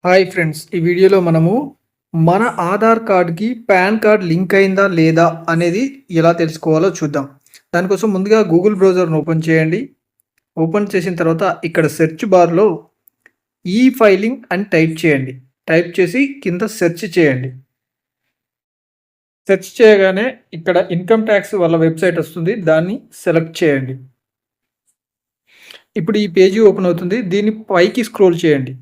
Hi friends, ఈ వీడియోలో మనము మన ఆధార్ కార్డ్‌కి పాన్ కార్డ్ లింక్ అయిందా లేదా అనేది ఎలా తెలుసుకోవాలో చూద్దాం. దానికోసం ముందుగా గూగుల్ బ్రౌజర్‌ని ఓపెన్ చేయండి. ఓపెన్ చేసిన తర్వాత ఇక్కడ సెర్చ్ బార్‌లో ఈ ఫైలింగ్ అని టైప్ చేయండి. టైప్ చేసి కింద సెర్చ్ చేయండి. సెర్చ్ చేయగానే ఇక్కడ ఇన్‌కమ్ టాక్స్ వాళ్ళ వెబ్‌సైట్ వస్తుంది. దాన్ని సెలెక్ట్ చేయండి. ఇప్పుడు ఈ పేజీ ఓపెన్ అవుతుంది. దీన్ని పైకి స్క్రోల్ చేయండి.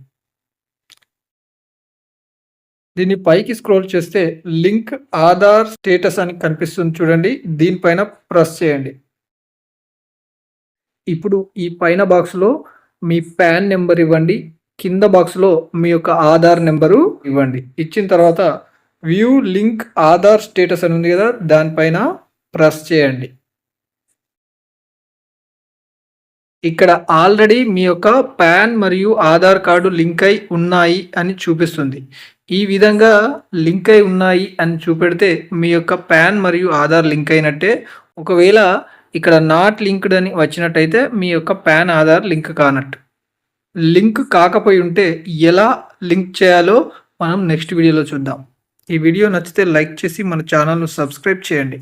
దీన్ని పైకి స్క్రోల్ చేస్తే లింక్ ఆధార్ స్టేటస్ అని కనిపిస్తుంది చూడండి. దీనిపైన ప్రెస్ చేయండి. ఇప్పుడు ఈ పైన బాక్స్‌లో మీ పాన్ నెంబర్ ఇవ్వండి. కింద బాక్స్‌లో మీ యొక్క ఆధార్ నెంబరు ఇవ్వండి. ఇచ్చిన తర్వాత వ్యూ లింక్ ఆధార్ స్టేటస్ అని ఉంది కదా! దానిపైన ప్రెస్ చేయండి. ఇక్కడ ఆల్రెడీ మీ యొక్క పాన్ మరియు ఆధార్ కార్డు లింక్ అయి ఉన్నాయి అని చూపిస్తుంది. ఈ విధంగా లింక్ అయి ఉన్నాయి అని చూపెడితే మీ యొక్క పాన్ మరియు ఆధార్ లింక్ అయినట్టే. ఒకవేళ ఇక్కడ నాట్ లింక్డ్ అని వచ్చినట్టయితే మీ యొక్క పాన్ ఆధార్ లింక్ కానట్టు. లింక్ కాకపోయి ఉంటే ఎలా లింక్ చేయాలో మనం నెక్స్ట్ వీడియోలో చూద్దాం. ఈ వీడియో నచ్చితే లైక్ చేసి మన ఛానల్‌ను సబ్స్క్రైబ్ చేయండి.